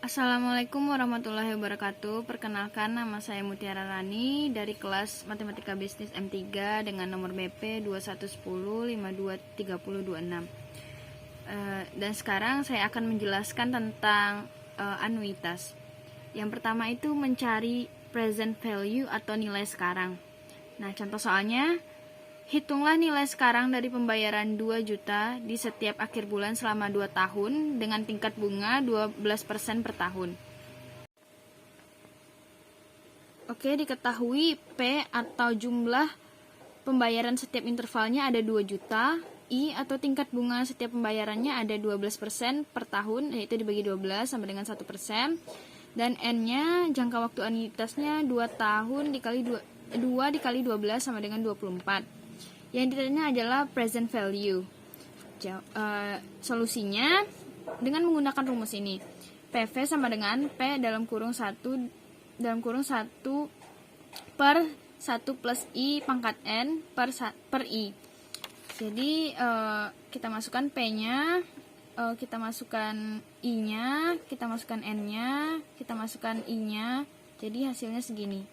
Assalamualaikum warahmatullahi wabarakatuh. Perkenalkan, nama saya Mutiara Rani dari kelas Matematika Bisnis M3 dengan nomor BP 2110523026. Dan sekarang saya akan menjelaskan tentang anuitas. Yang pertama itu mencari present value atau nilai sekarang. Nah, contoh soalnya, hitunglah nilai sekarang dari pembayaran 2 juta di setiap akhir bulan selama 2 tahun dengan tingkat bunga 12% per tahun. Oke, diketahui P atau jumlah pembayaran setiap intervalnya ada 2 juta, I atau tingkat bunga setiap pembayarannya ada 12% per tahun, yaitu dibagi 12 sama dengan 1%, dan N-nya jangka waktu anuitasnya 2 tahun dikali 2 dikali 12 sama dengan 24. Yang ditanya adalah present value. Solusinya dengan menggunakan rumus ini. PV sama dengan P dalam kurung 1 per 1 plus I pangkat N per I. Jadi kita masukkan P-nya, kita masukkan I-nya, kita masukkan N-nya, kita masukkan I-nya. Jadi hasilnya segini.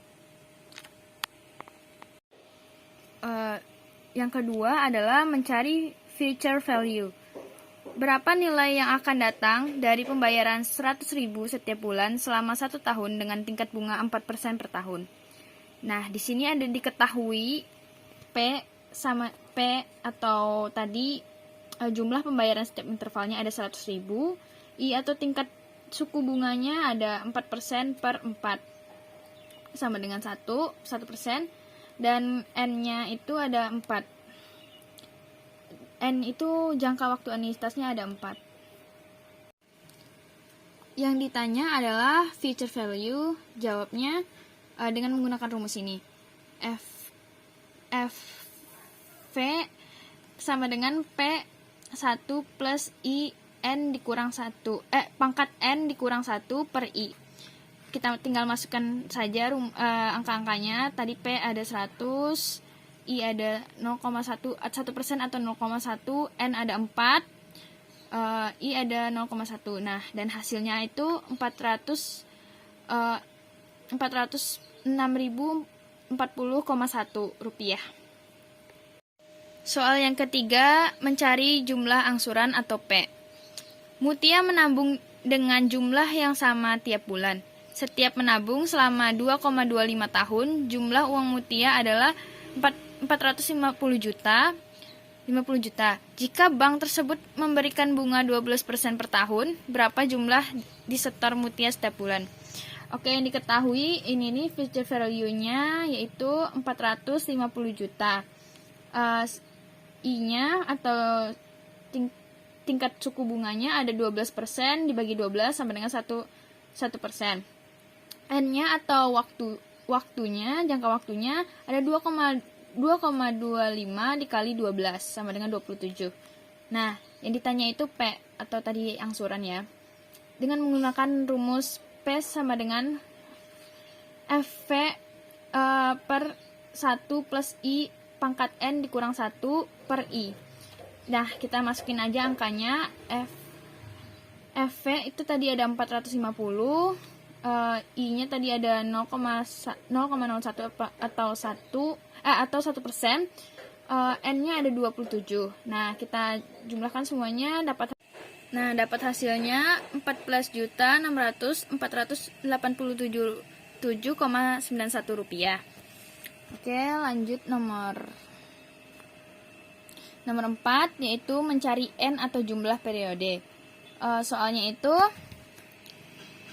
Yang kedua adalah mencari future value. Berapa nilai yang akan datang dari pembayaran 100.000 setiap bulan selama 1 tahun dengan tingkat bunga 4% per tahun. Nah, di sini ada diketahui P sama P atau tadi jumlah pembayaran setiap intervalnya ada 100.000, I atau tingkat suku bunganya ada 4% per 4 sama dengan 1%. Dan N-nya itu ada 4. N itu jangka waktu anuitasnya ada 4. Yang ditanya adalah future value. Jawabnya dengan menggunakan rumus ini. V sama dengan P1 plus I N dikurang 1. Pangkat N dikurang 1 per I. Kita tinggal masukkan saja angka-angkanya. Tadi P ada 100, I ada 1% atau 0,1, N ada 4, I ada 0,1. Nah, dan hasilnya itu 406.040,1 rupiah. Soal yang ketiga, mencari jumlah angsuran atau P. Mutia menabung dengan jumlah yang sama tiap bulan. Setiap menabung selama 2,25 tahun, jumlah uang Mutia adalah 450 juta. Jika bank tersebut memberikan bunga 12% per tahun, berapa jumlah disetor Mutia setiap bulan? Oke, yang diketahui ini nih future value-nya yaitu 450 juta. I-nya atau tingkat suku bunganya ada 12% dibagi 12 sama dengan 1%. N-nya atau waktunya, jangka waktunya ada 2,25 dikali 12 sama dengan 27. Nah, yang ditanya itu P atau tadi angsuran ya. Dengan menggunakan rumus P sama dengan FV per 1 plus I pangkat N dikurang 1 per I. Nah, kita masukin aja angkanya. FV itu tadi ada 450, I-nya tadi ada 0,01 atau 1%, N-nya ada 27. Nah, kita jumlahkan semuanya dapat hasilnya 14.487,91 rupiah. Oke, lanjut nomor 4 yaitu mencari N atau jumlah periode. Soalnya itu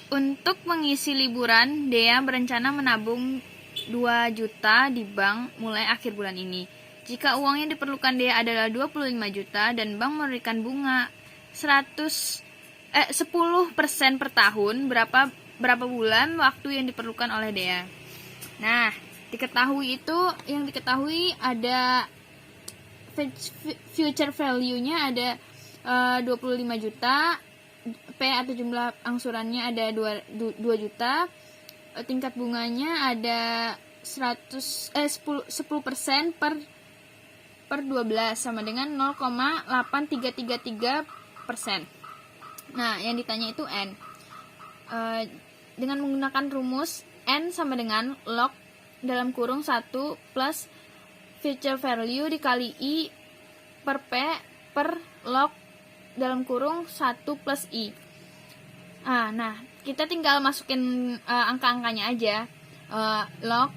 untuk mengisi liburan, Dea berencana menabung 2 juta di bank mulai akhir bulan ini. Jika uangnya diperlukan Dea adalah 25 juta dan bank memberikan bunga 10% per tahun, berapa bulan waktu yang diperlukan oleh Dea? Nah, yang diketahui ada future value-nya ada 25 juta, P atau jumlah angsurannya ada 2 juta, tingkat bunganya ada 10% per 12 sama dengan 0,8333%. Nah, yang ditanya itu N. dengan menggunakan rumus N sama dengan log dalam kurung 1 plus future value dikali I per P per log dalam kurung 1 plus I. Nah, kita tinggal masukin angka-angkanya aja. Log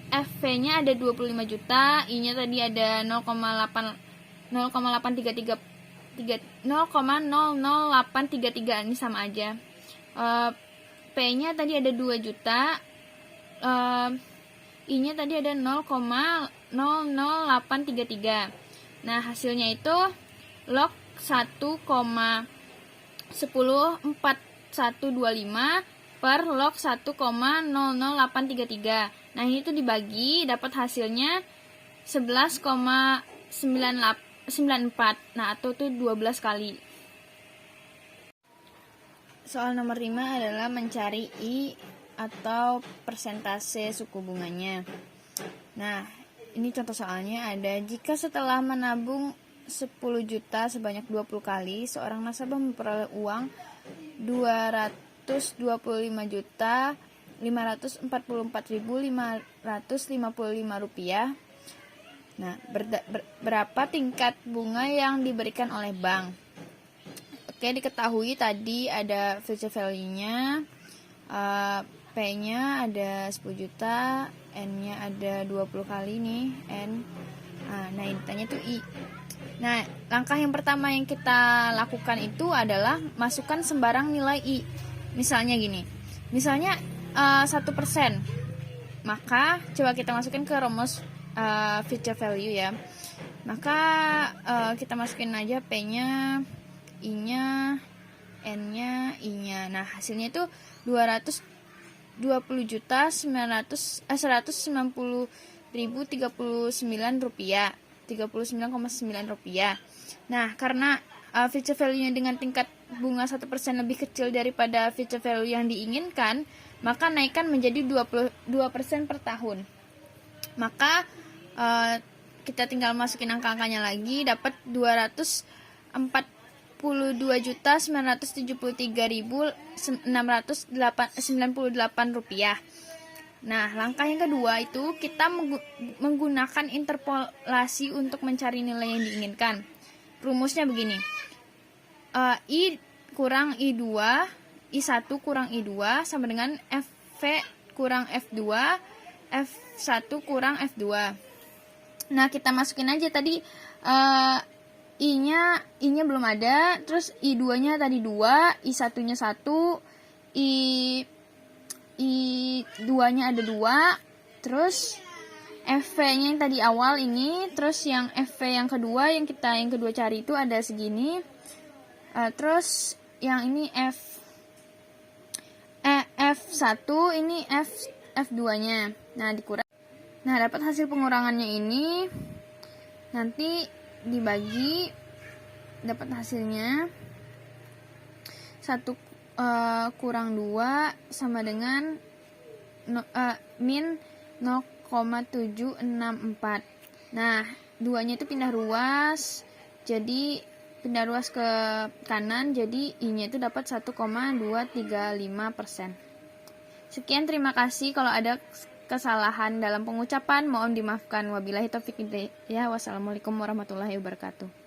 FV-nya ada 25 juta, I-nya tadi ada 0,0833, ini sama aja. P-nya tadi ada 2 juta, I-nya tadi ada 0,00833. Nah, hasilnya itu log 1,104125 per log 1,00833. Nah, ini tuh dibagi, dapat hasilnya 11,94. Nah, atau tuh 12 kali. Soal nomor 5 adalah mencari I atau persentase suku bunganya. Nah, ini contoh soalnya ada, jika setelah menabung 10 juta sebanyak 20 kali, seorang nasabah memperoleh uang 225 juta 544.555 rupiah. Nah, berapa tingkat bunga yang diberikan oleh bank? Oke, diketahui tadi ada future value-nya, P-nya ada 10 juta, N-nya ada 20 kali nih, N. Nah, ini tanya tuh I. Nah, langkah yang pertama yang kita lakukan itu adalah masukkan sembarang nilai I. Misalnya gini, misalnya 1%, maka coba kita masukkan ke rumus future value ya. Maka kita masukin aja P-nya, I-nya, N-nya, I-nya. Nah, hasilnya itu 190.190.039 rupiah, 39,9 rupiah. Nah, karena future value-nya dengan tingkat bunga 1% lebih kecil daripada future value yang diinginkan, maka naikkan menjadi 22% per tahun. Maka kita tinggal masukin angka-angkanya lagi, dapat 242.973.698 rupiah. Nah, langkah yang kedua itu kita menggunakan interpolasi untuk mencari nilai yang diinginkan. Rumusnya begini, I kurang I2, I1 kurang I2 sama dengan FV kurang F2, F1 kurang F2. Nah, kita masukin aja tadi I-nya belum ada, terus I2-nya tadi 2, I1-nya 1, I2-nya ada 2, terus FV-nya yang tadi awal ini, terus yang FV yang kedua yang kedua cari itu ada segini. Terus yang ini F1 ini F2-nya. Nah, dikurang. Nah, dapat hasil pengurangannya ini nanti dibagi, dapat hasilnya 1 kurang 2 sama dengan min 0,764. Nah, 2-nya itu pindah ruas, jadi pindah ruas ke kanan, jadi I-nya itu dapat 1,235%. Sekian, terima kasih. Kalau ada kesalahan dalam pengucapan mohon dimaafkan. Wabillahi taufiq hidayah. Wassalamualaikum warahmatullahi wabarakatuh.